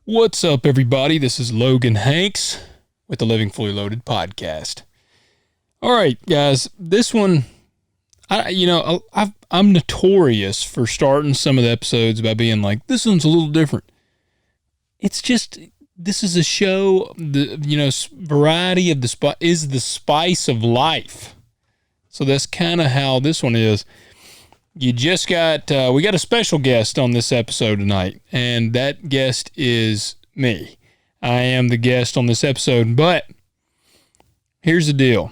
What's up, everybody? This is Logan Hanks with the Living Fully Loaded podcast. All right, guys, this one, I'm notorious for starting some of the episodes by being like, this one's a little different. It's just, this is a show, variety of is the spice of life. So that's kind of how this one is. We got a special guest on this episode tonight, and that guest is me. I am the guest on this episode, but here's the deal.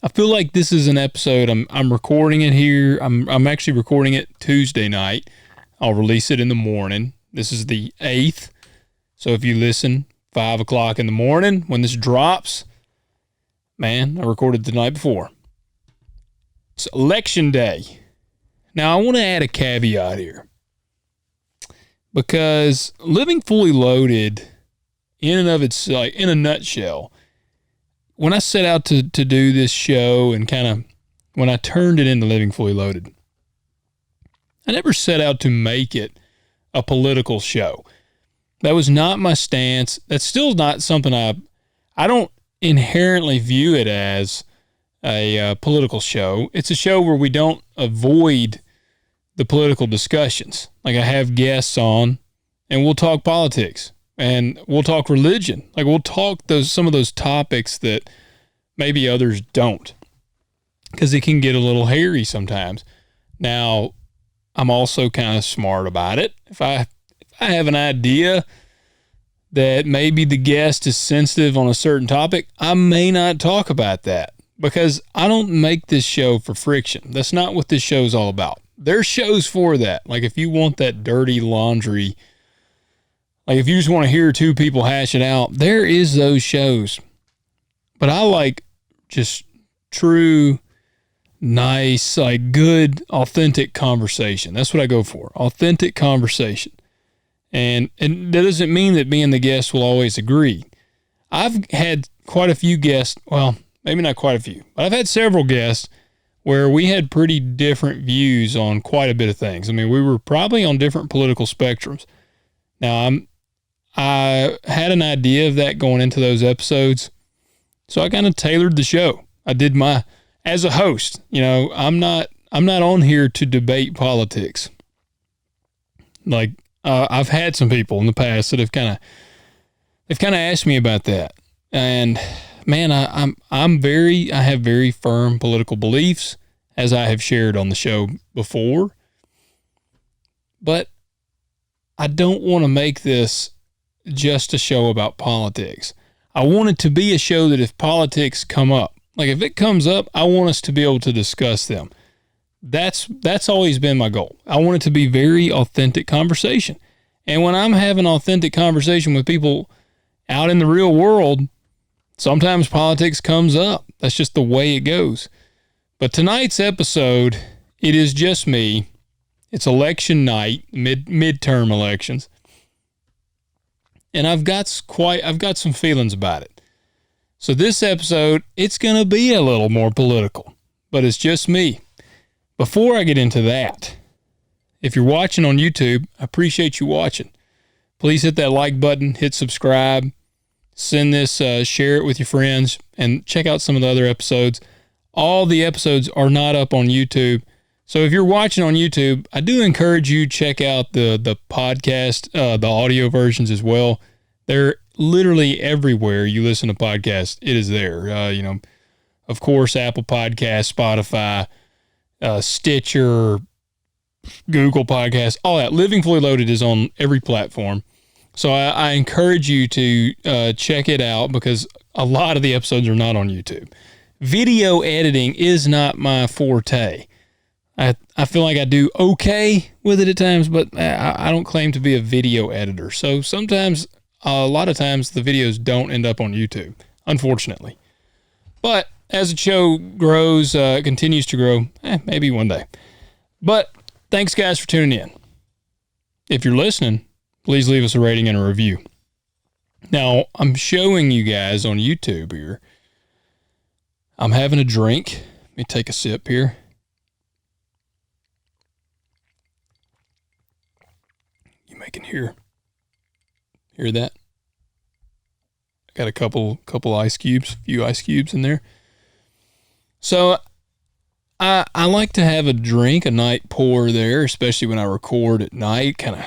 I feel like this is an episode, I'm recording it here. I'm actually recording it Tuesday night. I'll release it in the morning. This is the 8th. So if you listen 5 o'clock in the morning when this drops, man, I recorded the night before. It's election day. Now, I want to add a caveat here, because Living Fully Loaded, in and of its, like, in a nutshell, when I set out to do this show and kind of when I turned it into Living Fully Loaded, I never set out to make it a political show. That was not my stance. That's still not something I don't inherently view it as a political show. It's a show where we don't avoid the political discussions. Like, I have guests on, and we'll talk politics, and we'll talk religion. Like, we'll talk some of those topics that maybe others don't, because it can get a little hairy sometimes. Now, I'm also kind of smart about it. If I have an idea that maybe the guest is sensitive on a certain topic, I may not talk about that, because I don't make this show for friction. That's not what this show is all about. There's shows for that. Like, if you want that dirty laundry, like if you just want to hear two people hash it out, there is those shows. But I like just true, nice, like good, authentic conversation. That's what I go for. Authentic conversation. And that doesn't mean that me and the guest will always agree. I've had quite a few guests, well, maybe not quite a few, but I've had several guests where we had pretty different views on quite a bit of things. I mean, we were probably on different political spectrums. Now, I had an idea of that going into those episodes, so I kind of tailored the show. I did as a host, I'm not on here to debate politics. Like, I've had some people in the past that have kind of asked me about that, and man, I have very firm political beliefs, as I have shared on the show before. But I don't want to make this just a show about politics. I want it to be a show that if politics come up, like if it comes up, I want us to be able to discuss them. That's always been my goal. I want it to be very authentic conversation. And when I'm having authentic conversation with people out in the real world, sometimes politics comes up. That's just the way it goes. But tonight's episode, it is just me. It's election night, midterm elections. And I've got some feelings about it. So this episode, it's going to be a little more political, but it's just me. Before I get into that, if you're watching on YouTube, I appreciate you watching. Please hit that like button, hit subscribe. Send this, share it with your friends, and check out some of the other episodes. All the episodes are not up on YouTube. So if you're watching on YouTube, I do encourage you to check out the podcast, the audio versions as well. They're literally everywhere you listen to podcasts. It is there. Of course, Apple Podcasts, Spotify, Stitcher, Google Podcasts, all that. Living Fully Loaded is on every platform. So I encourage you to check it out, because a lot of the episodes are not on YouTube. Video editing is not my forte. I feel like I do okay with it at times, but I don't claim to be a video editor. So sometimes, a lot of times, the videos don't end up on YouTube, unfortunately. But as the show grows, continues to grow, maybe one day. But thanks, guys, for tuning in. If you're listening, please leave us a rating and a review. Now, I'm showing you guys on YouTube here. I'm having a drink. Let me take a sip here. You making here? Hear that? Got a couple few ice cubes in there. So I like to have a night pour there, especially when I record at night. Kind of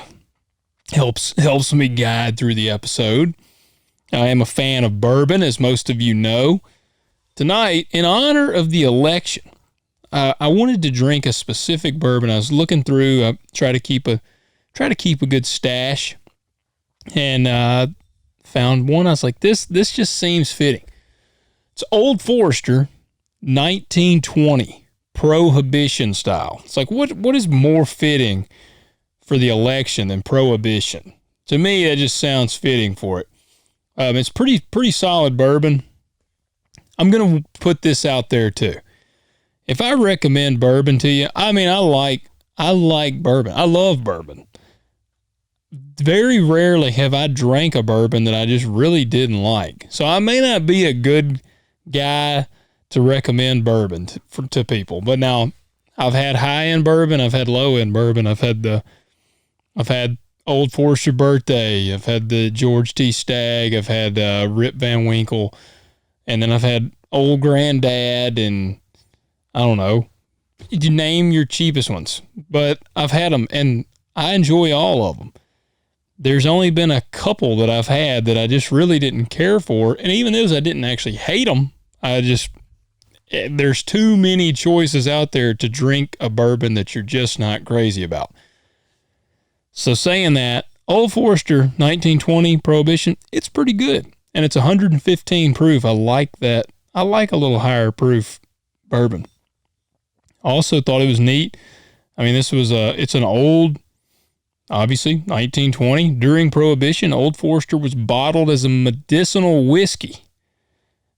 helps me guide through the episode. I am a fan of bourbon, as most of you know. Tonight, in honor of the election, I wanted to drink a specific bourbon. I was looking through. I try to keep a good stash, and found one. I was like, this just seems fitting. It's Old Forester, 1920 Prohibition style. It's like what is more fitting for the election than Prohibition? To me, that just sounds fitting for it. It's pretty solid bourbon. I'm gonna put this out there too. If I recommend bourbon to you, I mean, I like bourbon. I love bourbon. Very rarely have I drank a bourbon that I just really didn't like. So I may not be a good guy to recommend bourbon to people. But now I've had high-end bourbon. I've had low-end bourbon. I've had Old Forester Birthday. I've had the George T. Stagg. I've had Rip Van Winkle. And then I've had Old Granddad, and I don't know. You name your cheapest ones. But I've had them, and I enjoy all of them. There's only been a couple that I've had that I just really didn't care for. And even those, I didn't actually hate them. There's too many choices out there to drink a bourbon that you're just not crazy about. So saying that, Old Forester 1920 Prohibition, it's pretty good. And it's 115 proof. I like that. I like a little higher proof bourbon. Also thought it was neat. I mean, it's an old, obviously, 1920. During Prohibition, Old Forester was bottled as a medicinal whiskey.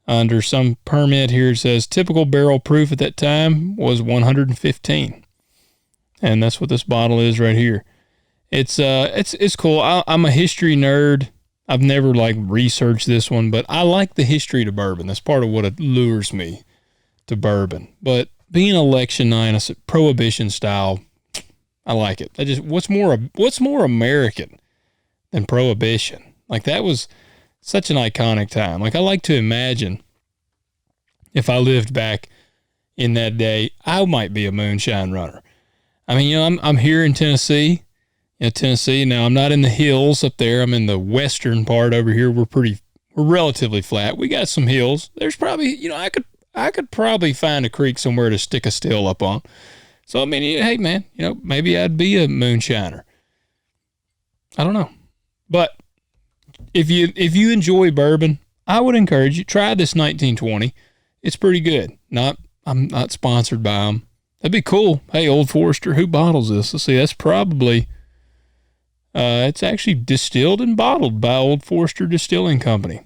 Under some permit here, it says typical barrel proof at that time was 115. And that's what this bottle is right here. It's cool. I'm a history nerd. I've never researched this one, but I like the history to bourbon. That's part of what allures me to bourbon. But being election night, I said Prohibition style, I like it. What's more American than Prohibition? That was such an iconic time. I like to imagine if I lived back in that day, I might be a moonshine runner. I mean, I'm here in Tennessee. Tennessee. Now, I'm not in the hills up there. I'm in the western part over here. We're relatively flat. We got some hills. There's probably, I could probably find a creek somewhere to stick a still up on. So, I mean, hey, man, maybe I'd be a moonshiner. I don't know. But if you enjoy bourbon, I would encourage you, try this 1920. It's pretty good. I'm not sponsored by them. That'd be cool. Hey, Old Forester, who bottles this? Let's see. That's probably... it's actually distilled and bottled by Old Forester Distilling Company.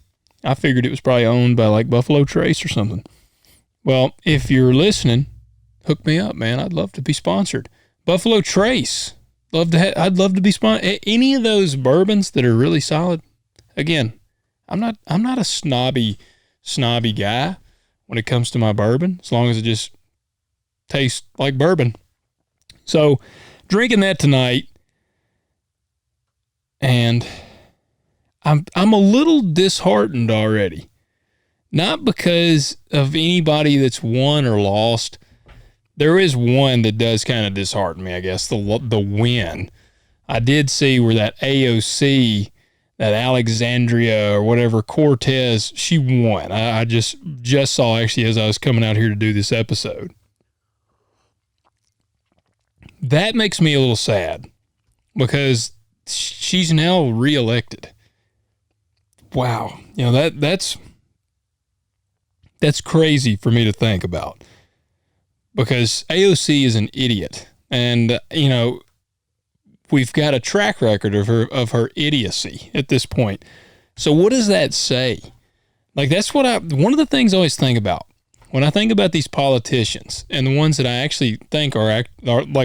I figured it was probably owned by Buffalo Trace or something. Well, if you're listening, hook me up, man. I'd love to be sponsored. Buffalo Trace. I'd love to be sponsored. Any of those bourbons that are really solid. Again, I'm not a snobby guy when it comes to my bourbon, as long as it just tastes like bourbon. So, drinking that tonight. And I'm a little disheartened already. Not because of anybody that's won or lost. There is one that does kind of dishearten me, I guess, the win. I did see where that AOC, that Alexandria or whatever, Cortez, she won. I just saw actually as I was coming out here to do this episode. That makes me a little sad because she's now reelected. Wow. That's crazy for me to think about because AOC is an idiot. And, we've got a track record of her idiocy at this point. So what does that say? That's one of the things I always think about when I think about these politicians and the ones that I actually think are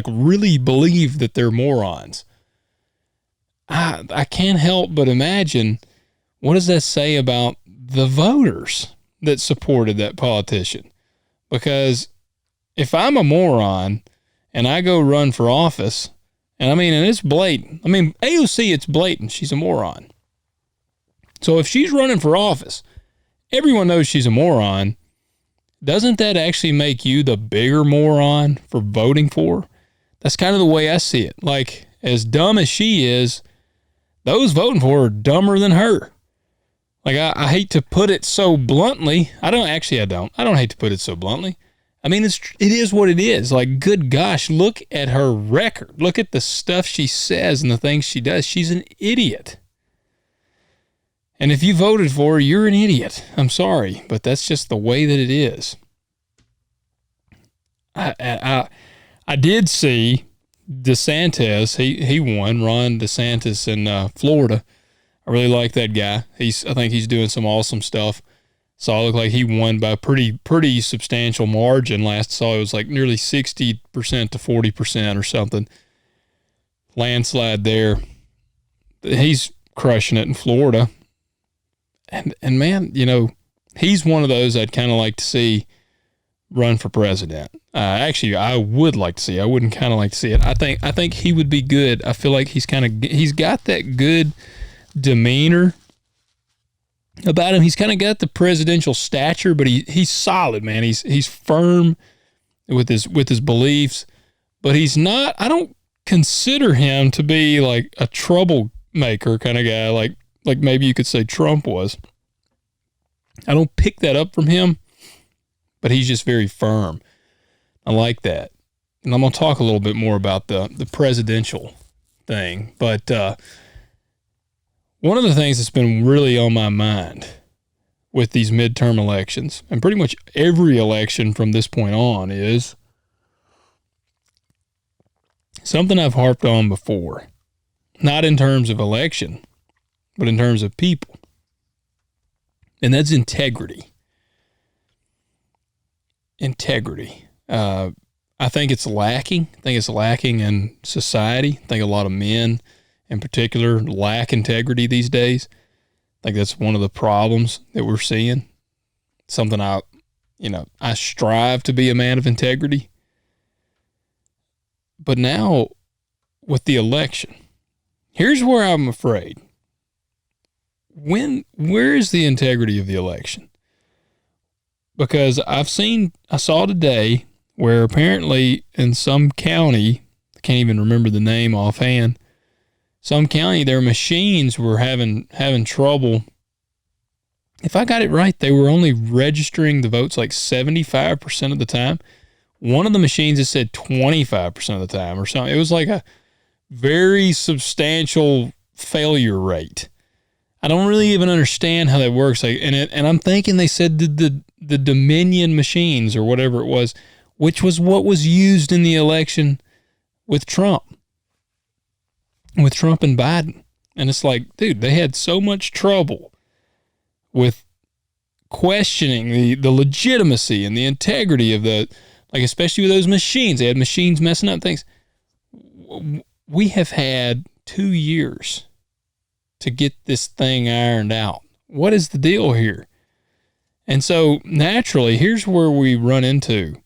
really believe that they're morons. I can't help but imagine, what does that say about the voters that supported that politician? Because if I'm a moron and I go run for office, and it's blatant. AOC, it's blatant. She's a moron. So if she's running for office, everyone knows she's a moron. Doesn't that actually make you the bigger moron for voting for her? That's kind of the way I see it. Like, as dumb as she is, those voting for her are dumber than her. Like, I hate to put it so bluntly. I don't hate to put it so bluntly. I mean, it is what it is. Like, good gosh, look at her record. Look at the stuff she says and the things she does. She's an idiot. And if you voted for her, you're an idiot. I'm sorry, but that's just the way that it is. I did see DeSantis. He won. Ron DeSantis in Florida. I really like that guy. I think he's doing some awesome stuff. So it looked like he won by a pretty substantial margin. Last I saw it was like nearly 60% to 40% or something. Landslide there. He's crushing it in Florida. And man, you know, he's one of those I'd kind of like to see run for president. Actually, I would like to see. I wouldn't kind of like to see it. I think he would be good. I feel like he's got that good demeanor about him. He's kind of got the presidential stature, but he's solid, man. He's firm with his beliefs, but he's not. I don't consider him to be like a troublemaker kind of guy, like maybe you could say Trump was. I don't pick that up from him, but he's just very firm. I like that. And I'm going to talk a little bit more about the presidential thing. But one of the things that's been really on my mind with these midterm elections, and pretty much every election from this point on, is something I've harped on before. Not in terms of election, but in terms of people. And that's integrity. Integrity. I think it's lacking. I think it's lacking in society. I think a lot of men in particular lack integrity these days. I think that's one of the problems that we're seeing. Something I strive to be a man of integrity. But now with the election, here's where I'm afraid. Where is the integrity of the election? Because I saw today where apparently in some county, I can't even remember the name offhand, some county, their machines were having trouble. If I got it right, they were only registering the votes like 75% of the time. One of the machines, it said 25% of the time or something. It was like a very substantial failure rate. I don't really even understand how that works. And I'm thinking they said the Dominion machines or whatever it was, which was what was used in the election with Trump and Biden. And it's like, dude, they had so much trouble with questioning the legitimacy and the integrity of especially with those machines. They had machines messing up things. We have had 2 years to get this thing ironed out. What is the deal here? And so naturally, here's where we run into.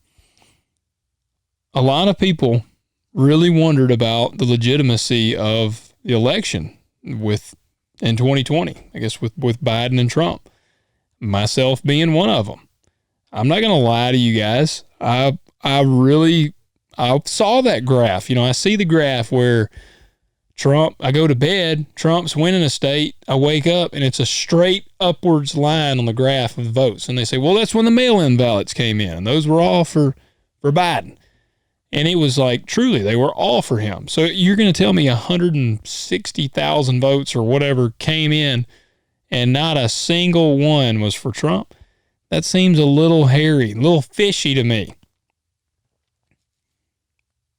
A lot of people really wondered about the legitimacy of the election in 2020, I guess with Biden and Trump, myself being one of them. I'm not going to lie to you guys. I saw that graph. I see the graph where Trump, I go to bed, Trump's winning a state, I wake up, and it's a straight upwards line on the graph of votes. And they say, well, that's when the mail-in ballots came in. And those were all for Biden. And it was like, truly, they were all for him. So you're going to tell me 160,000 votes or whatever came in and not a single one was for Trump? That seems a little hairy, a little fishy to me.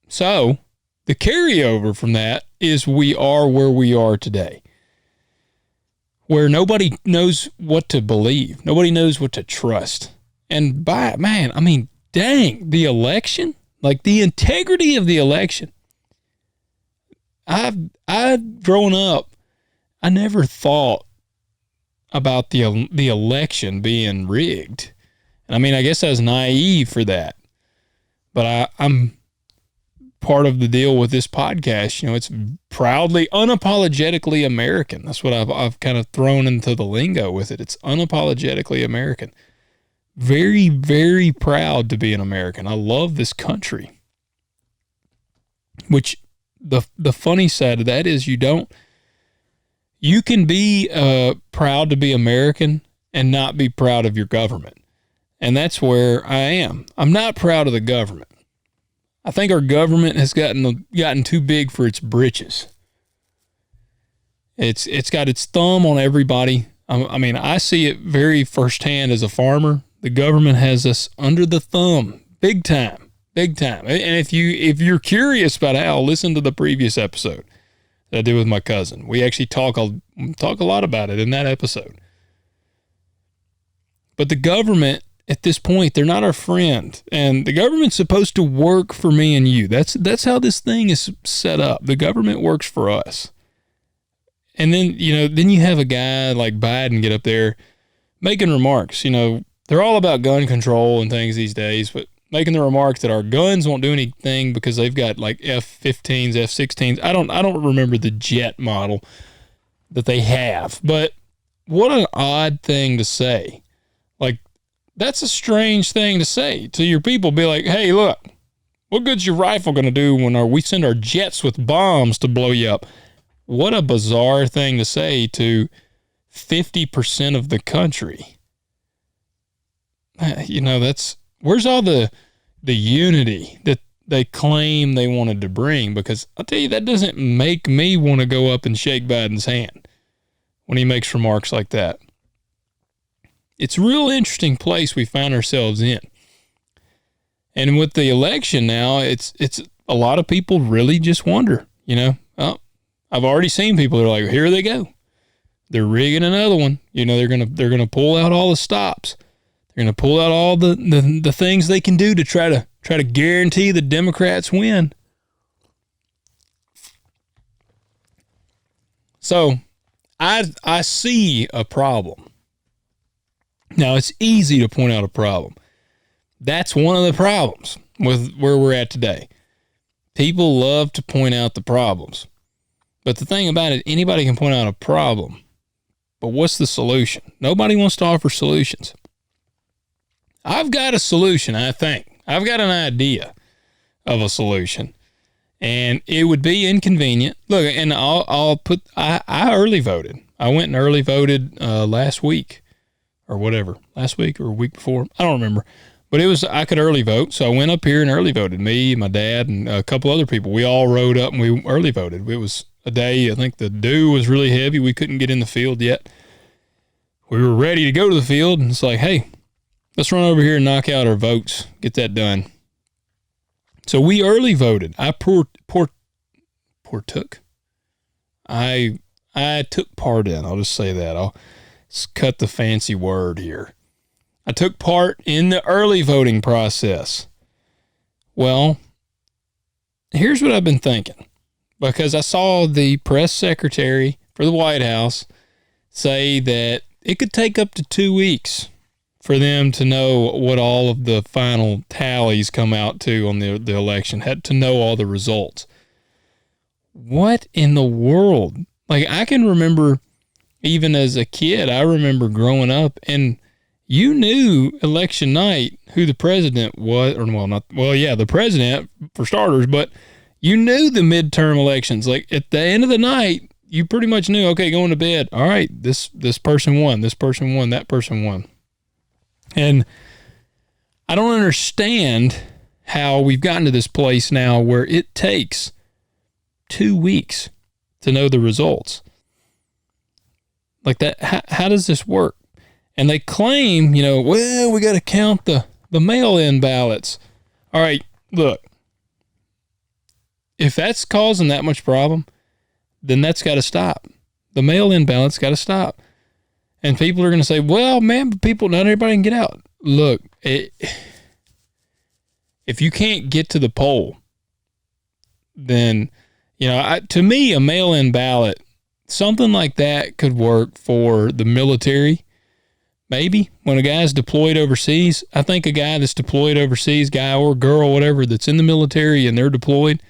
So the carryover from that is we are where we are today, where nobody knows what to believe. Nobody knows what to trust. And dang, the election, like the integrity of the election. I've grown up, I never thought about the election being rigged. And I guess I was naive for that. But I'm part of the deal with this podcast. You know, it's proudly, unapologetically American. That's what I've kind of thrown into the lingo with it. It's unapologetically American. Very, very proud to be an American. I love this country. Which the funny side of that is you can be proud to be American and not be proud of your government. And that's where I am. I'm not proud of the government. I think our government has gotten too big for its britches. It's got its thumb on everybody. I mean, I see it very firsthand as a farmer. The government has us under the thumb, big time, big time. And if you're curious about how, listen to the previous episode that I did with my cousin. We actually talk a lot about it in that episode. But the government, at this point, they're not our friend, and the government's supposed to work for me and you. That's how this thing is set up. The government works for us. And then you have a guy like Biden get up there making remarks. They're all about gun control and things these days, but making the remark that our guns won't do anything because they've got like F-15s, F-16s. I don't remember the jet model that they have, but what an odd thing to say. Like, that's a strange thing to say to your people. Be like, hey, look, what good's your rifle going to do when we send our jets with bombs to blow you up? What a bizarre thing to say to 50% of the country. Where's all the unity that they claim they wanted to bring? Because I'll tell you, that doesn't make me want to go up and shake Biden's hand when he makes remarks like that. It's a real interesting place we find ourselves in. And with the election now, it's a lot of people really just wonder, I've already seen people that are like, here they go. They're rigging another one. They're gonna pull out all the stops. They're gonna pull out all the things they can do to try to guarantee the Democrats win. So I see a problem. Now, it's easy to point out a problem. That's one of the problems with where we're at today. People love to point out the problems. But the thing about it, anybody can point out a problem. But what's the solution? Nobody wants to offer solutions. I've got a solution, I think. I've got an idea of a solution. And it would be inconvenient. Look, and I early voted. I went and early voted last week. Or whatever, last week or a week before, I don't remember. But I could early vote, so I went up here and early voted. Me, my dad, and a couple other people. We all rode up and we early voted. It was a day, I think the dew was really heavy. We couldn't get in the field yet. We were ready to go to the field, and it's like, hey, let's run over here and knock out our votes, get that done. So we early voted. I took part in, I'll just say that. Let's cut the fancy word here. I took part in the early voting process. Well, here's what I've been thinking. Because I saw the press secretary for the White House say that it could take up to 2 weeks for them to know what all of the final tallies come out to on the election, had to know all the results. What in the world? Like, I can remember, even as a kid, I remember growing up, and you knew election night who the president was, the president for starters, but you knew the midterm elections. Like, at the end of the night, you pretty much knew, okay, going to bed, all right, this person won, this person won, that person won. And I don't understand how we've gotten to this place now where it takes 2 weeks to know the results. Like that, how does this work? And they claim, we got to count the mail-in ballots. All right, look, if that's causing that much problem, then that's got to stop. The mail-in ballots got to stop. And people are going to say, well, man, but not everybody can get out. Look, if you can't get to the poll, then, to me, a mail-in ballot, something like that could work for the military. Maybe when a guy's deployed overseas, I think a guy that's deployed overseas, guy or girl, whatever, that's in the military and they're deployed,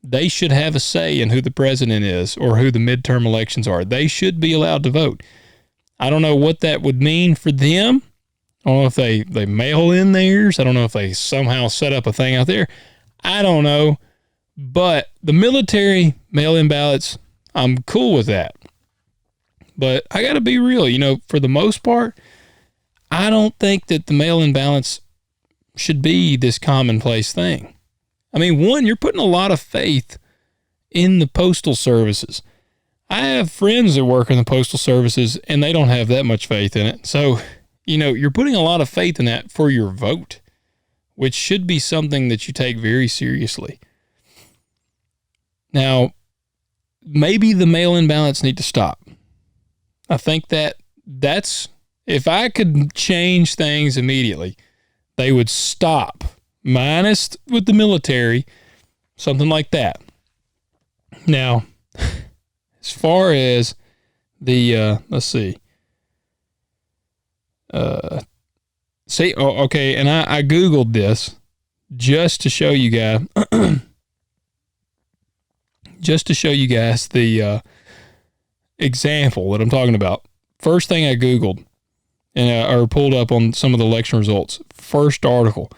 they should have a say in who the president is or who the midterm elections are. They should be allowed to vote. I don't know what that would mean for them. I don't know if they mail in theirs. I don't know if they somehow set up a thing out there. I don't know. But the military mail-in ballots, I'm cool with that. But I got to be real. For the most part, I don't think that the mail-in ballots should be this commonplace thing. I mean, one, you're putting a lot of faith in the postal services. I have friends that work in the postal services, and they don't have that much faith in it. So, you're putting a lot of faith in that for your vote, which should be something that you take very seriously. Now, maybe the mail-in ballots need to stop. I think that's, if I could change things immediately, they would stop, minus with the military, something like that. Now, as far as the, let's see. Okay, and I Googled this just to show you guys, the example that I'm talking about. First thing I Googled, or pulled up on some of the election results. First article,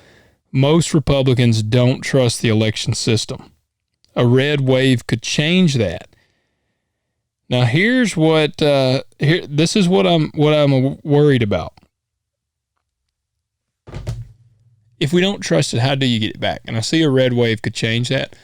most Republicans don't trust the election system. A red wave could change that. Now here's what this is what I'm worried about. If we don't trust it, how do you get it back? And I see a red wave could change that.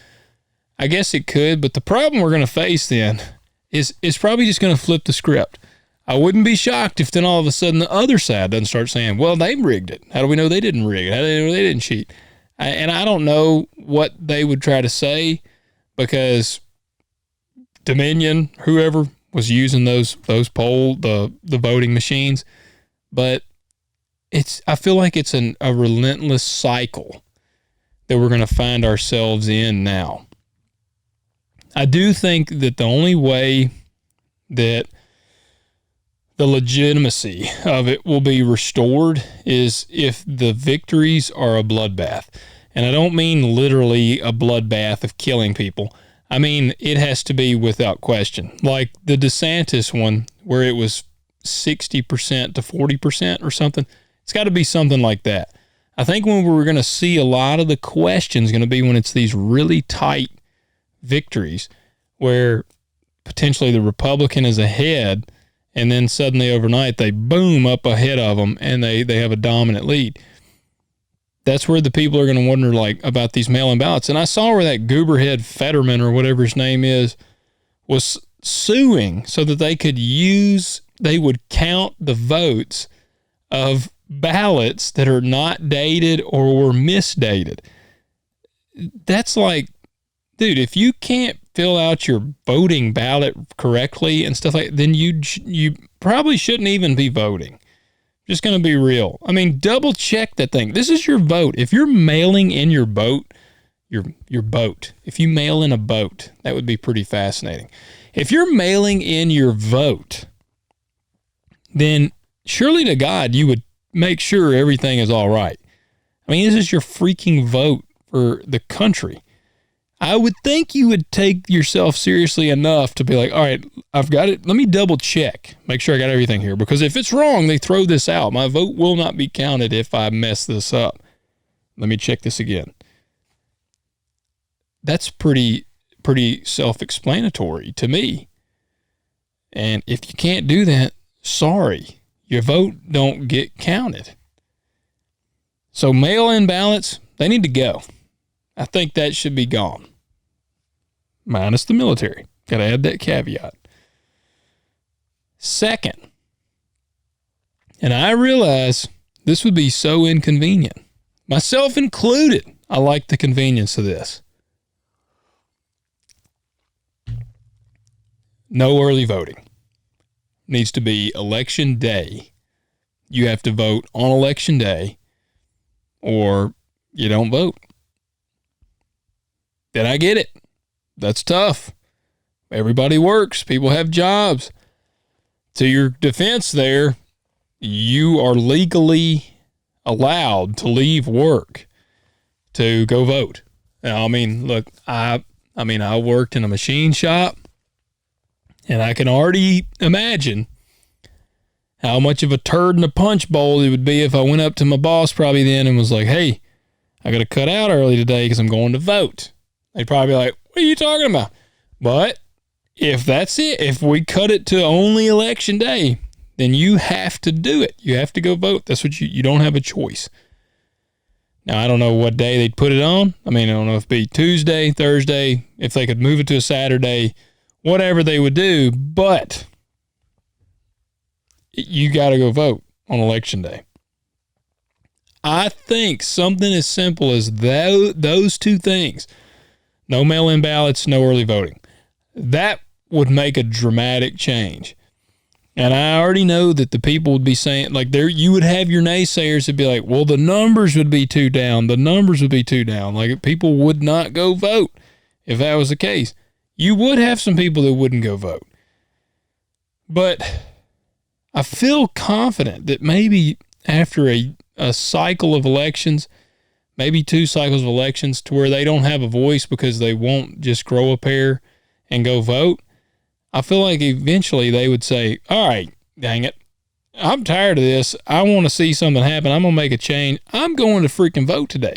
I guess it could, but the problem we're going to face then is probably just going to flip the script. I wouldn't be shocked if then all of a sudden the other side doesn't start saying, well, they rigged it. How do we know they didn't rig it? How do we know they didn't cheat? And I don't know what they would try to say, because Dominion, whoever was using the voting machines, but I feel like it's a relentless cycle that we're going to find ourselves in now. I do think that the only way that the legitimacy of it will be restored is if the victories are a bloodbath. And I don't mean literally a bloodbath of killing people. I mean, it has to be without question. Like the DeSantis one, where it was 60% to 40% or something. It's got to be something like that. I think when we're going to see a lot of the questions going to be when it's these really tight victories where potentially the Republican is ahead, and then suddenly overnight they boom up ahead of them and they have a dominant lead. That's where the people are going to wonder about these mail-in ballots. And I saw where that gooberhead Fetterman or whatever his name is was suing so that they would count the votes of ballots that are not dated or were misdated. That's dude, if you can't fill out your voting ballot correctly and stuff then you probably shouldn't even be voting. Just going to be real. I mean, double check that thing. This is your vote. If you're mailing in your vote, your boat. If you mail in a boat, that would be pretty fascinating. If you're mailing in your vote, then surely to God you would make sure everything is all right. I mean, this is your freaking vote for the country. I would think you would take yourself seriously enough to be like, all right, I've got it. Let me double check, make sure I got everything here. Because if it's wrong, they throw this out. My vote will not be counted if I mess this up. Let me check this again. That's pretty self-explanatory to me. And if you can't do that, sorry, your vote don't get counted. So mail-in ballots, they need to go. I think that should be gone. Minus the military. Got to add that caveat. Second, and I realize this would be so inconvenient, myself included. I like the convenience of this. No early voting. Needs to be election day. You have to vote on election day or you don't vote. Then I get it. That's tough. Everybody works. People have jobs. To your defense there, you are legally allowed to leave work to go vote. Now, I mean, look, I I mean, I worked in a machine shop, and I can already imagine how much of a turd in a punch bowl it would be if I went up to my boss probably then and was like, hey, I got to cut out early today because I'm going to vote. They'd probably be like, what are you talking about? But if that's it, if we cut it to only election day, then you have to do it. You have to go vote. That's what you don't have a choice. Now, I don't know what day they'd put it on. I mean, I don't know if it'd be Tuesday, Thursday, if they could move it to a Saturday, whatever they would do, but you got to go vote on election day. I think something as simple as those two things, no mail-in ballots, no early voting, that would make a dramatic change. And I already know that the people would be saying, like, you would have your naysayers that'd be like, well, the numbers would be too down. The numbers would be too down. Like, people would not go vote if that was the case. You would have some people that wouldn't go vote. But I feel confident that maybe after a cycle of elections, maybe 2 cycles of elections, to where they don't have a voice because they won't just grow a pair and go vote, I feel like eventually they would say, all right, dang it, I'm tired of this. I want to see something happen. I'm going to make a change. I'm going to freaking vote today.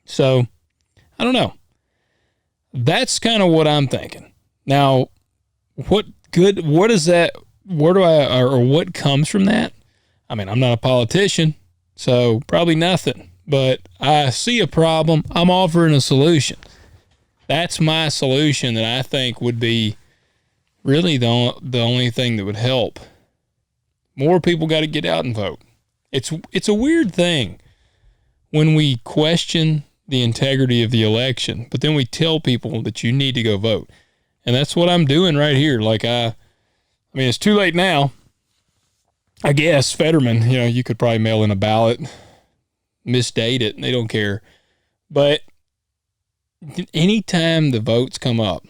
So, I don't know. That's kind of what I'm thinking. Now, what comes from that? I mean, I'm not a politician, so probably nothing. But I see a problem. I'm offering a solution. That's my solution that I think would be really the only thing that would help. More people got to get out and vote. It's a weird thing when we question the integrity of the election, but then we tell people that you need to go vote. And that's what I'm doing right here. Like, I mean, it's too late now. I guess Fetterman, you could probably mail in a ballot, misdate it, and they don't care. But anytime the votes come up,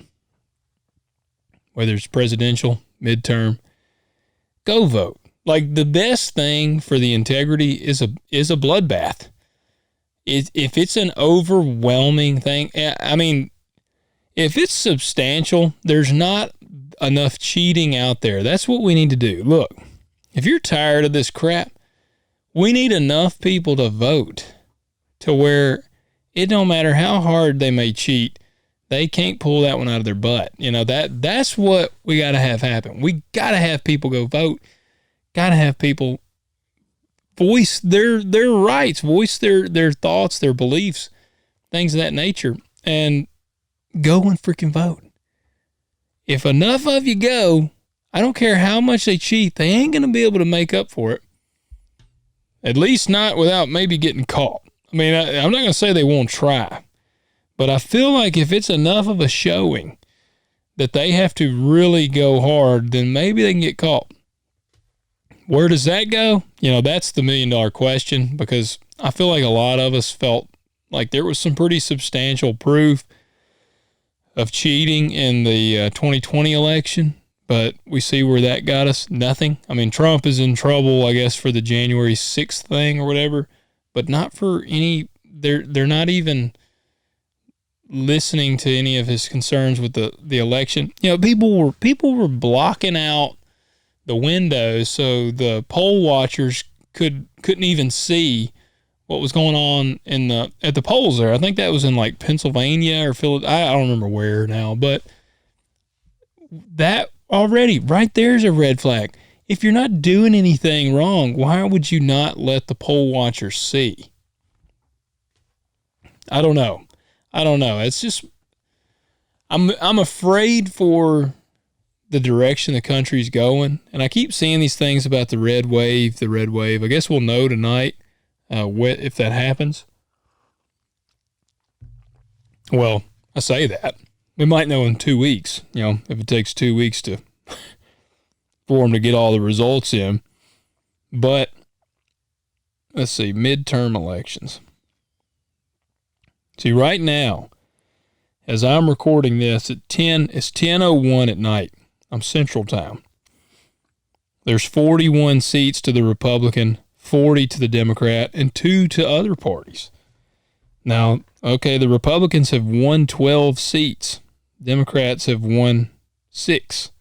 whether it's presidential, midterm, go vote. Like, the best thing for the integrity is a bloodbath. If it's an overwhelming thing, I mean, if it's substantial, there's not enough cheating out there. That's what we need to do. Look, if you're tired of this crap, we need enough people to vote to where it don't matter how hard they may cheat, they can't pull that one out of their butt. That's what we got to have happen. We got to have people go vote. Got to have people voice their rights, voice their thoughts, their beliefs, things of that nature, and go and freaking vote. If enough of you go, I don't care how much they cheat, they ain't going to be able to make up for it. At least not without maybe getting caught. I mean, I'm not going to say they won't try, but I feel like if it's enough of a showing that they have to really go hard, then maybe they can get caught. Where does that go? That's the $1 million question, because I feel like a lot of us felt like there was some pretty substantial proof of cheating in the 2020 election, but we see where that got us. Nothing. I mean, Trump is in trouble, I guess, for the January 6th thing or whatever, but not for any, they're not even listening to any of his concerns with the election. People were blocking out the windows so the poll watchers couldn't even see what was going on at the polls there. I think that was in like Pennsylvania or Philadelphia. I don't remember where now, but that already right there is a red flag. If you're not doing anything wrong, why would you not let the poll watchers see? I don't know. It's just, I'm afraid for the direction the country's going. And I keep seeing these things about the red wave. I guess we'll know tonight if that happens. Well, I say that. We might know in 2 weeks, if it takes 2 weeks for them to get all the results in. But let's see, midterm elections. See, right now, as I'm recording this, it's 10:01 at night. I'm Central Time. There's 41 seats to the Republican, 40 to the Democrat, and 2 to other parties. Now, Okay, the Republicans have won 12 seats. Democrats have won 6.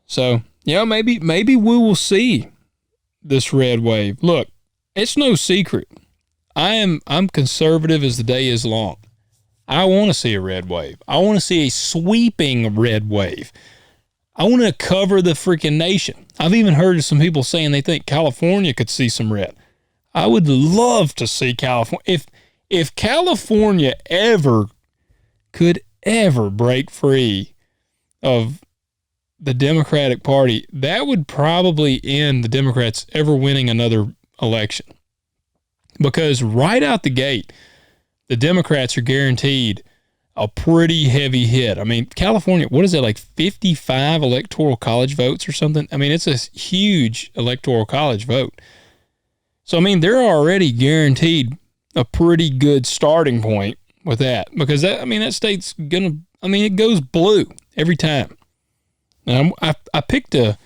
So, maybe we will see this red wave. Look, it's no secret. I'm conservative as the day is long. I want to see a red wave. I want to see a sweeping red wave. I want to cover the freaking nation. I've even heard of some people saying they think California could see some red. I would love to see California. If California could ever break free of the Democratic Party, that would probably end the Democrats ever winning another election. Because right out the gate, the Democrats are guaranteed a pretty heavy hit. I mean, California, what is it, like 55 electoral college votes or something? I mean, it's a huge electoral college vote. So, I mean, they're already guaranteed a pretty good starting point with that, because that state's it goes blue every time. And I picked a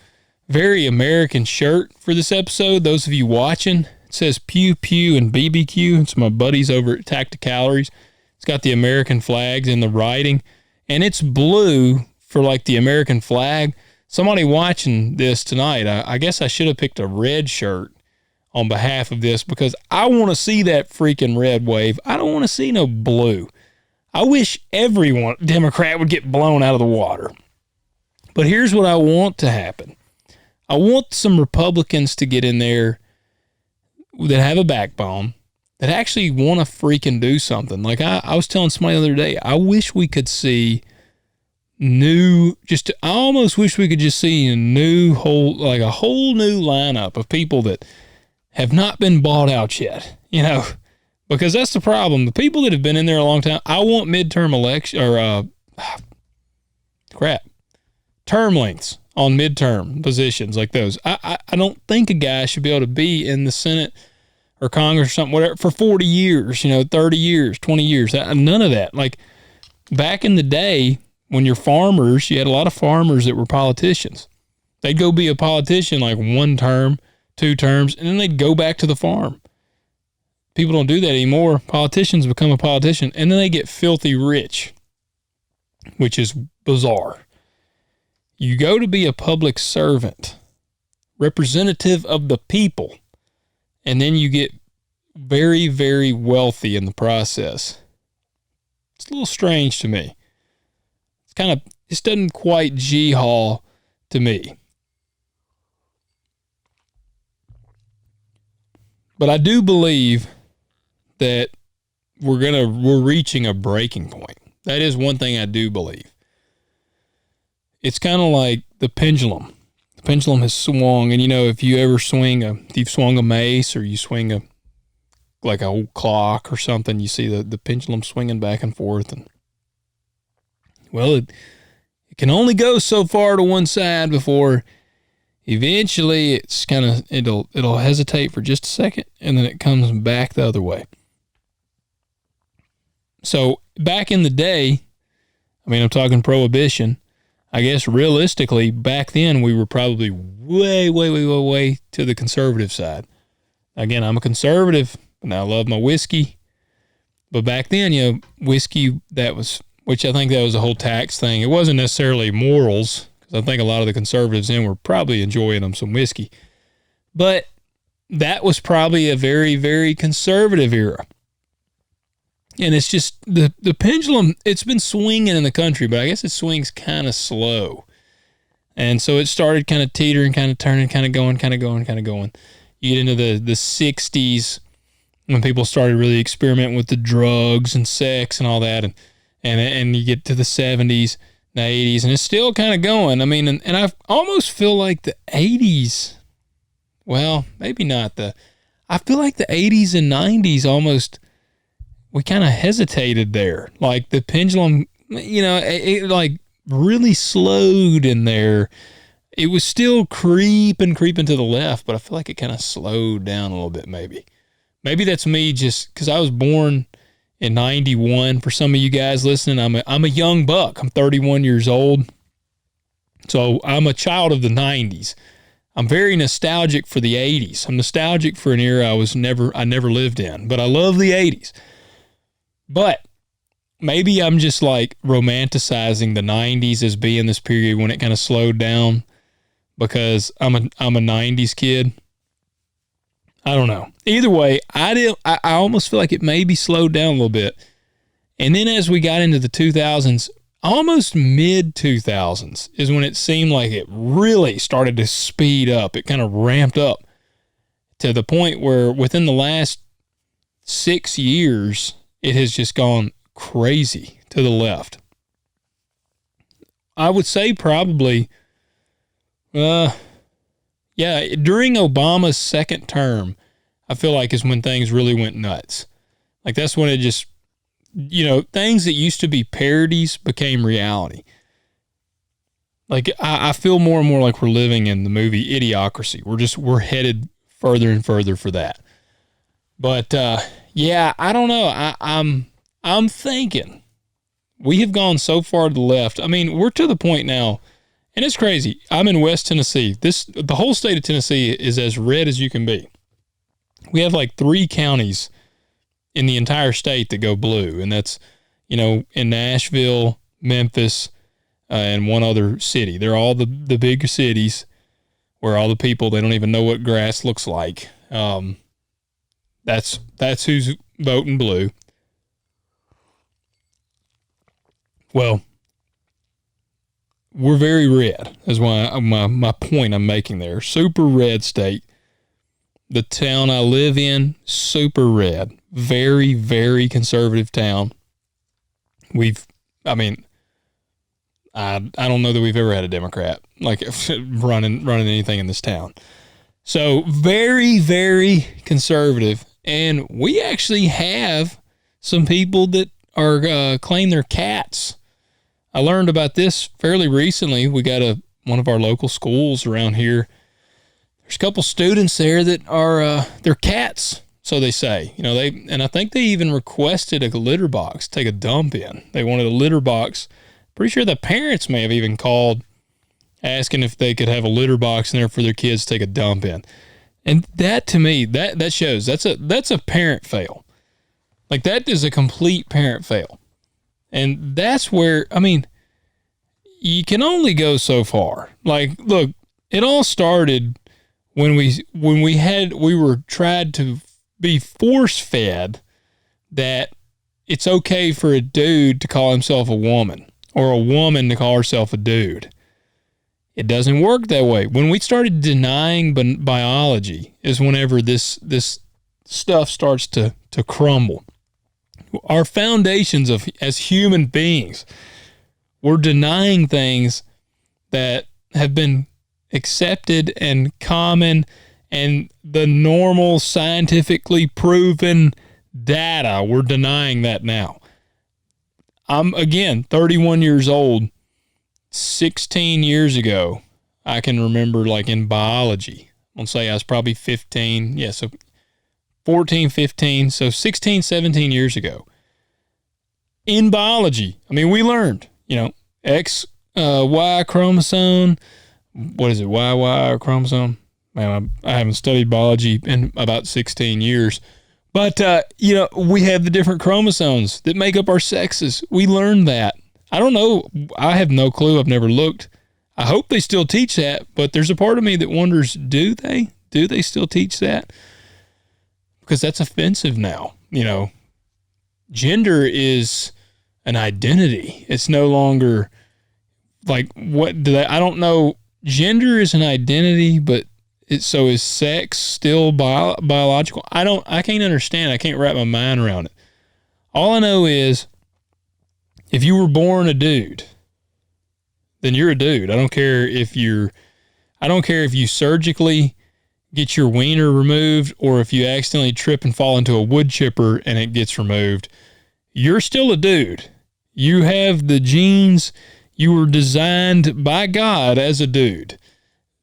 very American shirt for this episode. Those of you watching, it says Pew Pew and BBQ. It's my buddies over at Tacticalories. It's got the American flags in the writing, and it's blue for like the American flag. Somebody watching this tonight, I guess I should have picked a red shirt on behalf of this, because I want to see that freaking red wave. I don't want to see no blue. I wish everyone, Democrat, would get blown out of the water. But here's what I want to happen. I want some Republicans to get in there that have a backbone, that actually want to freaking do something. Like I was telling somebody the other day, I wish we could see I almost wish we could just see a whole new lineup of people that have not been bought out yet, because that's the problem. The people that have been in there a long time, I want midterm election term lengths on midterm positions like those. I don't think a guy should be able to be in the Senate or Congress or something, whatever, for 40 years, 30 years, 20 years. None of that. Like back in the day when you're farmers, you had a lot of farmers that were politicians. They'd go be a politician like 1 term, 2 terms, and then they'd go back to the farm. People don't do that anymore. Politicians become a politician, and then they get filthy rich, which is bizarre. You go to be a public servant, representative of the people, and then you get very, very wealthy in the process. It's a little strange to me. This doesn't quite G-haul to me. But I do believe that we're reaching a breaking point. That is one thing I do believe. It's kind of like the pendulum. The pendulum has swung, and if you've swung a mace, or you swing a old clock or something, you see the pendulum swinging back and forth, and it can only go so far to one side before eventually it's it'll hesitate for just a second, and then it comes back the other way. So back in the day, I'm talking prohibition, I guess realistically back then we were probably way, way, way, way, way to the conservative side. Again, I'm a conservative, and I love my whiskey. But back then, whiskey, which I think that was a whole tax thing. It wasn't necessarily morals, because I think a lot of the conservatives then were probably enjoying them some whiskey. But that was probably a very, very conservative era. And it's just the pendulum, it's been swinging in the country, but I guess it swings kind of slow. And so it started kind of teetering, kind of turning, kind of going. You get into the 60s when people started really experimenting with the drugs and sex and all that. And you get to the 70s, the 80s, and it's still kind of going. And I almost feel like the 80s, well, maybe not I feel like the 80s and 90s almost, we kind of hesitated there. Like the pendulum, it like really slowed in there. It was still creeping to the left, but I feel like it kind of slowed down a little bit maybe. Maybe that's me just because I was born in 91. For some of you guys listening, I'm a young buck. I'm 31 years old. So I'm a child of the 90s. I'm very nostalgic for the 80s. I'm nostalgic for an era I never lived in, but I love the 80s. But maybe I'm just like romanticizing the 90s as being this period when it kind of slowed down because I'm a 90s kid. I don't know. Either way, I almost feel like it maybe slowed down a little bit. And then as we got into the 2000s, almost mid 2000s is when it seemed like it really started to speed up. It kind of ramped up to the point where within the last 6 years, it has just gone crazy to the left. I would say probably, during Obama's second term, I feel like is when things really went nuts. Like that's when it just, things that used to be parodies became reality. Like I feel more and more like we're living in the movie Idiocracy. We're headed further and further for that. But I don't know. I'm thinking we have gone so far to the left. I mean, we're to the point now, and it's crazy. I'm in West Tennessee. The whole state of Tennessee is as red as you can be. We have like 3 counties in the entire state that go blue, and that's, in Nashville, Memphis, and one other city. They're all the big cities where all the people, they don't even know what grass looks like. That's who's voting blue. Well, we're very red, is why my point I'm making there. Super red state. The town I live in, super red. Very, very conservative town. I don't know that we've ever had a Democrat like running anything in this town. So very, very conservative. And we actually have some people that are claim they're cats. I learned about this fairly recently. We got one of our local schools around here. There's a couple students there that are they're cats, so they say. And I think they even requested a litter box, take a dump in. They wanted a litter box. Pretty sure the parents may have even called asking if they could have a litter box in there for their kids to take a dump in. And that to me, that shows that's a parent fail. Like that is a complete parent fail. And that's where, you can only go so far. Like, look, it all started when we were tried to be force fed that it's okay for a dude to call himself a woman or a woman to call herself a dude. It doesn't work that way. When we started denying biology is whenever this stuff starts to crumble. Our foundations as human beings, we're denying things that have been accepted and common and the normal scientifically proven data. We're denying that now. I'm, again, 31 years old. 16 years ago, I can remember like in biology, I'll say I was probably 15. Yeah, so 14, 15, so 16, 17 years ago. In biology, we learned, X, Y chromosome. What is it, YY chromosome? Man, I haven't studied biology in about 16 years. But, we have the different chromosomes that make up our sexes. We learned that. I don't know. I have no clue. I've never looked. I hope they still teach that, but there's a part of me that wonders, do they? Do they still teach that? Because that's offensive now. Gender is an identity. It's no longer like I don't know. Gender is an identity, but so is sex still biological? I can't understand. I can't wrap my mind around it. All I know is if you were born a dude, then you're a dude. I don't care if you surgically get your wiener removed or if you accidentally trip and fall into a wood chipper and it gets removed. You're still a dude. You have the genes. You were designed by God as a dude.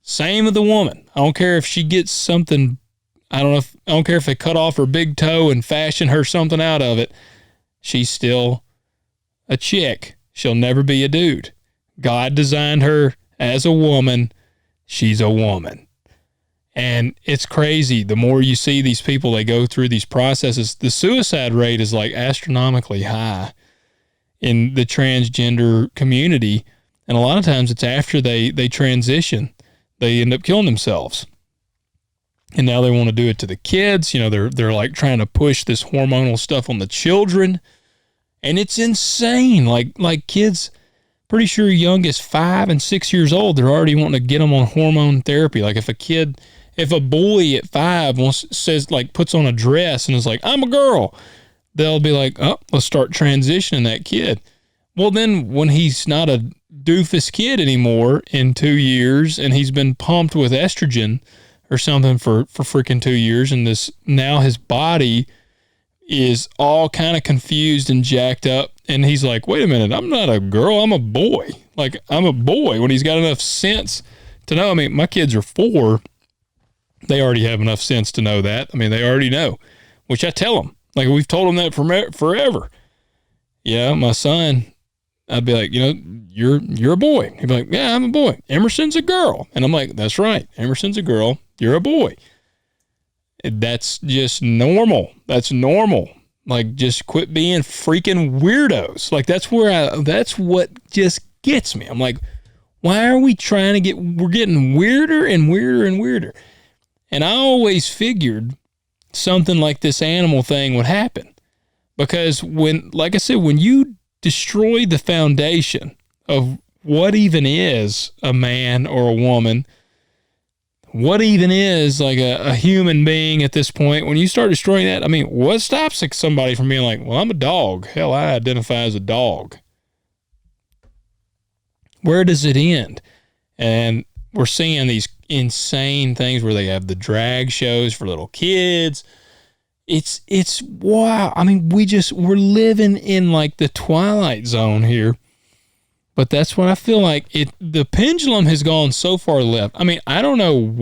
Same with the woman. I don't care if she gets something. I don't care if they cut off her big toe and fashion her something out of it. She's still a chick. She'll never be a dude. God designed her as a woman. She's a woman. And it's crazy. The more you see these people, they go through these processes. The suicide rate is like astronomically high in the transgender community. And a lot of times it's after they transition, they end up killing themselves. And now they want to do it to the kids. You know, they're like trying to push this hormonal stuff on the children. And it's insane. Like kids, pretty sure young as 5 and 6 years old, they're already wanting to get them on hormone therapy. Like if a boy at 5 puts on a dress and is like, I'm a girl, they'll be like, oh, let's start transitioning that kid. Well, then when he's not a doofus kid anymore in 2 years and he's been pumped with estrogen or something for freaking 2 years, and now his body is all kind of confused and jacked up, and he's like, wait a minute, I'm not a girl, I'm a boy. Like, I'm a boy, when he's got enough sense to know. I mean, my kids are 4. They already have enough sense to know that. I mean, they already know, which I tell them. Like, we've told them that forever. Yeah, my son, I'd be like, you're a boy. He'd be like, yeah, I'm a boy. Emerson's a girl. And I'm like, that's right. Emerson's a girl. You're a boy. That's just normal. That's normal. Like, just quit being freaking weirdos. Like, that's what just gets me. I'm like, why are we we're getting weirder and weirder and weirder. And I always figured something like this animal thing would happen. Because like I said, when you destroy the foundation of what even is a man or a woman, what even is like a human being at this point, when you start destroying that, I mean, what stops somebody from being like, well, I'm a dog. Hell, I identify as a dog. Where does it end? And we're seeing these insane things where they have the drag shows for little kids. It's wow. I mean, we're living in like the Twilight Zone here. But that's what I feel like. The pendulum has gone so far left. I mean, I don't know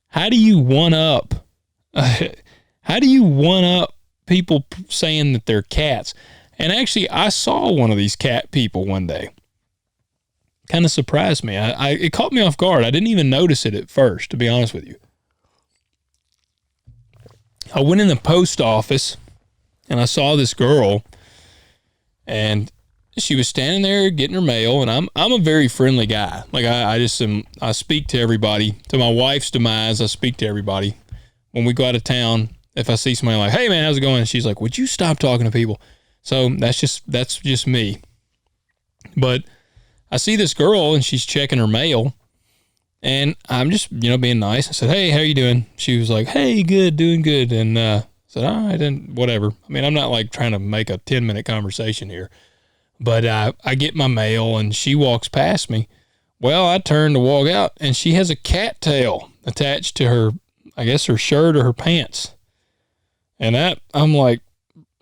how do you one up people saying that they're cats? And actually, I saw one of these cat people one day. Kind of surprised me. It caught me off guard. I didn't even notice it at first, to be honest with you. I went in the post office and I saw this girl, and she was standing there getting her mail, and I'm a very friendly guy. Like I speak to everybody. To my wife's demise, I speak to everybody. When we go out of town, if I see somebody like, hey man, how's it going? And she's like, would you stop talking to people? So that's just me. But I see this girl and she's checking her mail, and I'm just, being nice. I said, hey, how you doing? She was like, hey, good, doing good. And I said, all right, and whatever. I mean, I'm not like trying to make a 10-minute conversation here. But I get my mail and she walks past me. Well, I turn to walk out and she has a cat tail attached to her, I guess her shirt or her pants. And I'm like,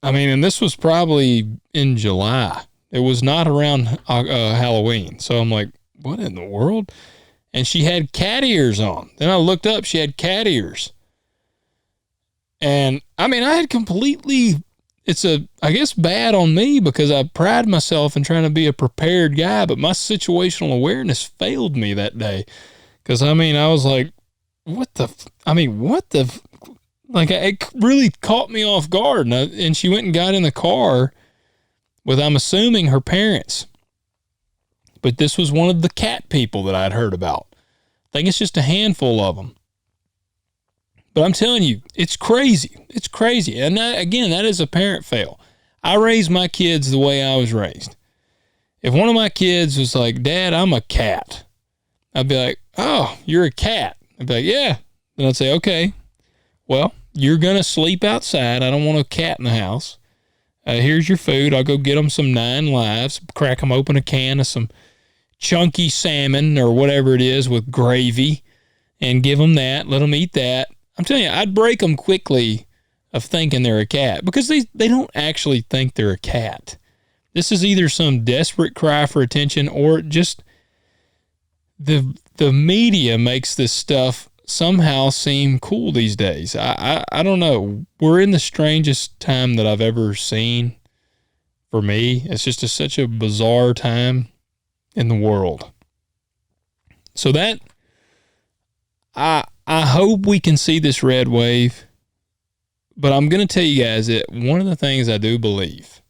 and this was probably in July. It was not around Halloween. So I'm like, what in the world? And she had cat ears on. Then I looked up, she had cat ears. And I had completely... I guess bad on me, because I pride myself in trying to be a prepared guy, but my situational awareness failed me that day. Because, I was like, it really caught me off guard. And she went and got in the car with, I'm assuming, her parents. But this was one of the cat people that I'd heard about. I think it's just a handful of them. But I'm telling you, it's crazy. It's crazy. And that is a parent fail. I raised my kids the way I was raised. If one of my kids was like, Dad, I'm a cat, I'd be like, oh, you're a cat. I'd be like, yeah. Then I'd say, okay, well, you're going to sleep outside. I don't want a cat in the house. Here's your food. I'll go get them some 9 Lives, crack them open a can of some chunky salmon or whatever it is with gravy, and give them that, let them eat that. I'm telling you, I'd break them quickly of thinking they're a cat, because they don't actually think they're a cat. This is either some desperate cry for attention, or just the media makes this stuff somehow seem cool these days. I don't know. We're in the strangest time that I've ever seen. For me, it's just such a bizarre time in the world. So that I hope we can see this red wave, but I'm going to tell you guys that one of the things I do believe,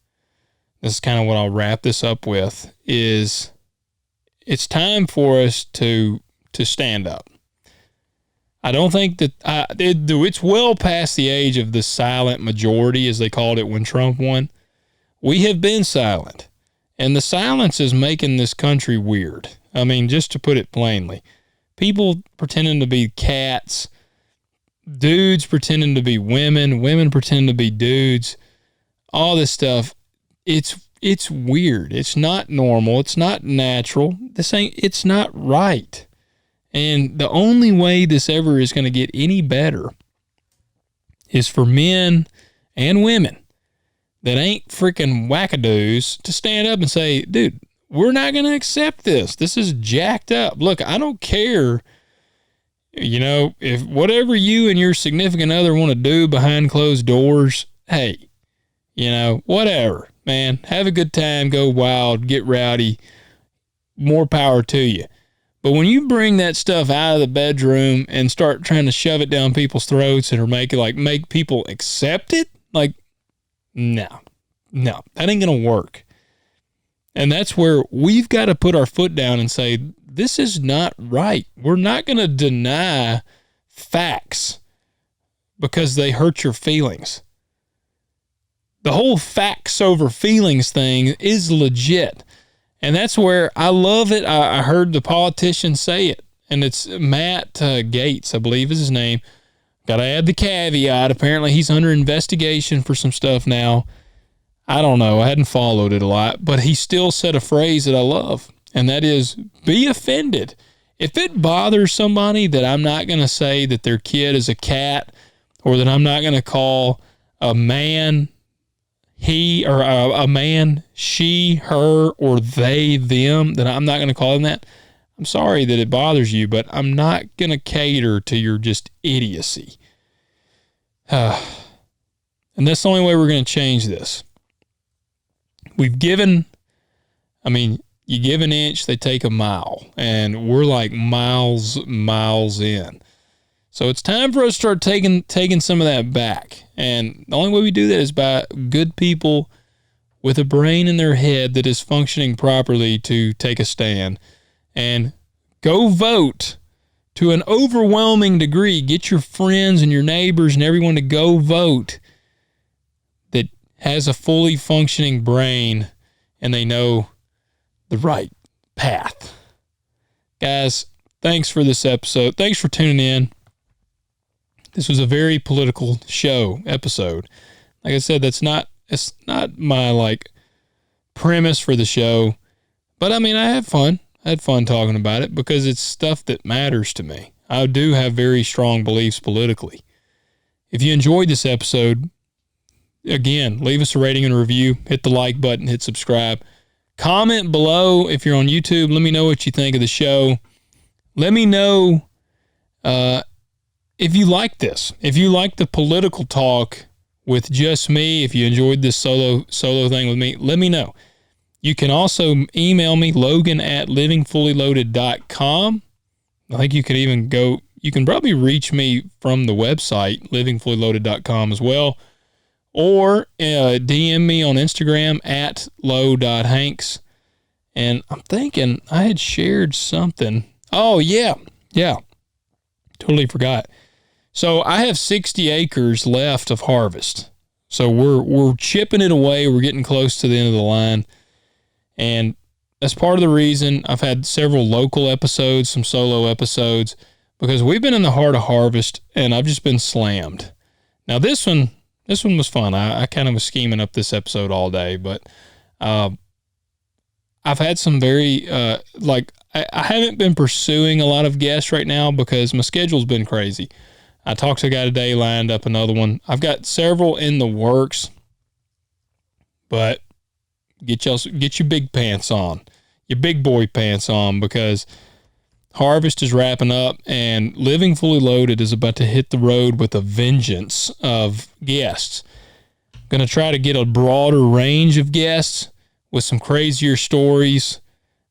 this is kind of what I'll wrap this up with, is it's time for us to stand up. I don't think that it's well past the age of the silent majority, as they called it when Trump won. We have been silent, and the silence is making this country weird. I mean, just to put it plainly, people pretending to be cats, dudes pretending to be women, women pretending to be dudes, all this stuff. It's weird. It's not normal. It's not natural. It's not right. And the only way this ever is going to get any better is for men and women that ain't freaking wackadoos to stand up and say, dude, we're not going to accept this. This is jacked up. Look, I don't care, if whatever you and your significant other want to do behind closed doors, hey, whatever, man. Have a good time, go wild, get rowdy, more power to you. But when you bring that stuff out of the bedroom and start trying to shove it down people's throats and make people accept it, no, that ain't going to work. And that's where we've got to put our foot down and say, this is not right. We're not going to deny facts because they hurt your feelings. The whole facts over feelings thing is legit. And that's where I love it. I heard the politician say it, and it's Matt Gaetz, I believe is his name. Got to add the caveat. Apparently he's under investigation for some stuff now. I don't know. I hadn't followed it a lot, but he still said a phrase that I love, and that is, be offended. If it bothers somebody that I'm not going to say that their kid is a cat, or that I'm not going to call a man he, or a man she, her, or they, them, that I'm not going to call them that, I'm sorry that it bothers you, but I'm not going to cater to your just idiocy. And that's the only way we're going to change this. You give an inch, they take a mile, and we're like miles in. So it's time for us to start taking some of that back. And the only way we do that is by good people with a brain in their head that is functioning properly to take a stand and go vote to an overwhelming degree. Get your friends and your neighbors and everyone to go vote that has a fully functioning brain and they know the right path. Guys, thanks for this episode. Thanks for tuning in. This was a very political episode. Like I said, it's not my premise for the show, but I had fun. I had fun talking about it because it's stuff that matters to me. I do have very strong beliefs politically. If you enjoyed this episode, again, leave us a rating and a review, hit the like button, hit subscribe, comment below if you're on YouTube. Let me know what you think of the show. Let me know, if you like this, if you like the political talk with just me, if you enjoyed this solo thing with me, let me know. You can also email me, logan@livingfullyloaded.com. I think you can probably reach me from the website, livingfullyloaded.com as well. Or DM me on Instagram @low.hanks. And I'm thinking I had shared something. Oh, yeah. Totally forgot. So I have 60 acres left of harvest. So we're chipping it away. We're getting close to the end of the line. And that's part of the reason I've had several local episodes, some solo episodes, because we've been in the heart of harvest and I've just been slammed. Now this one was fun. I kind of was scheming up this episode all day, but I've had some very, I haven't been pursuing a lot of guests right now because my schedule's been crazy. I talked to a guy today, lined up another one. I've got several in the works, but get your big pants on, your big boy pants on, because harvest is wrapping up and Living Fully Loaded is about to hit the road with a vengeance of guests. Going to try to get a broader range of guests with some crazier stories,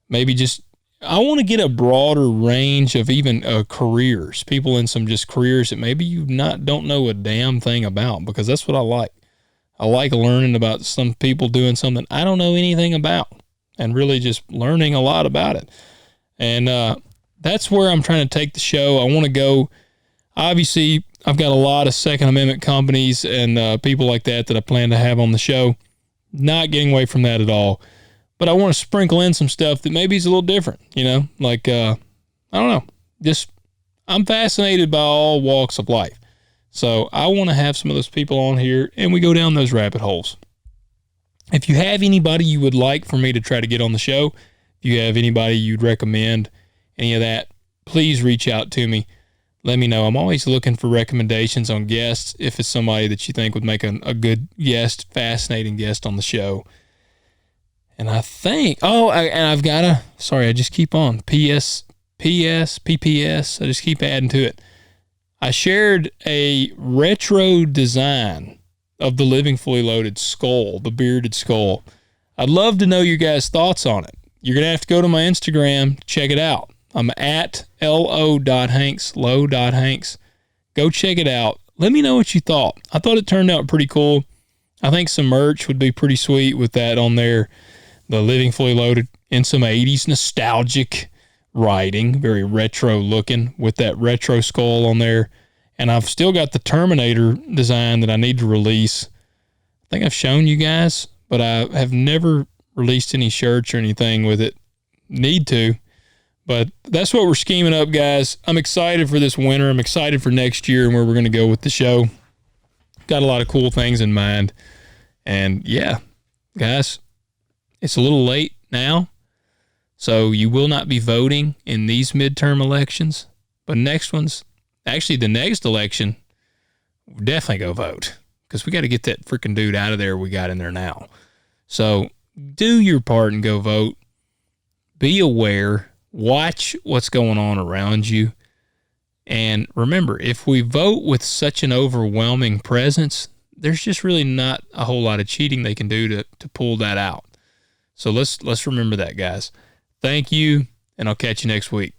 maybe just I want to get a broader range of even careers, people in some just careers that maybe you don't know a damn thing about, because that's what I like. I like learning about some people doing something I don't know anything about and really just learning a lot about it. And that's where I'm trying to take the show. I want to go, obviously, I've got a lot of Second Amendment companies and people like that I plan to have on the show. Not getting away from that at all. But I want to sprinkle in some stuff that maybe is a little different, like, I don't know. Just, I'm fascinated by all walks of life. So I want to have some of those people on here and we go down those rabbit holes. If you have anybody you would like for me to try to get on the show, if you have anybody you'd recommend, any of that, please reach out to me. Let me know. I'm always looking for recommendations on guests if it's somebody that you think would make a good guest, fascinating guest on the show. And I think, I've got I just keep on, PPS, I just keep adding to it. I shared a retro design of the Living Fully Loaded skull, the bearded skull. I'd love to know your guys' thoughts on it. You're going to have to go to my Instagram to check it out. I'm at lo.hanks. Go check it out. Let me know what you thought. I thought it turned out pretty cool. I think some merch would be pretty sweet with that on there. The Living Fully Loaded in some 80s nostalgic writing, very retro looking with that retro skull on there. And I've still got the Terminator design that I need to release. I think I've shown you guys, but I have never released any shirts or anything with it. Need to. But that's what we're scheming up, guys. I'm excited for this winter. I'm excited for next year and where we're going to go with the show. Got a lot of cool things in mind. And yeah, guys, it's a little late now, so you will not be voting in these midterm elections. But the next election, we'll definitely go vote, because we got to get that freaking dude out of there we got in there now. So do your part and go vote. Be aware. Watch what's going on around you. And remember, if we vote with such an overwhelming presence, there's just really not a whole lot of cheating they can do to pull that out. So let's remember that, guys. Thank you, and I'll catch you next week.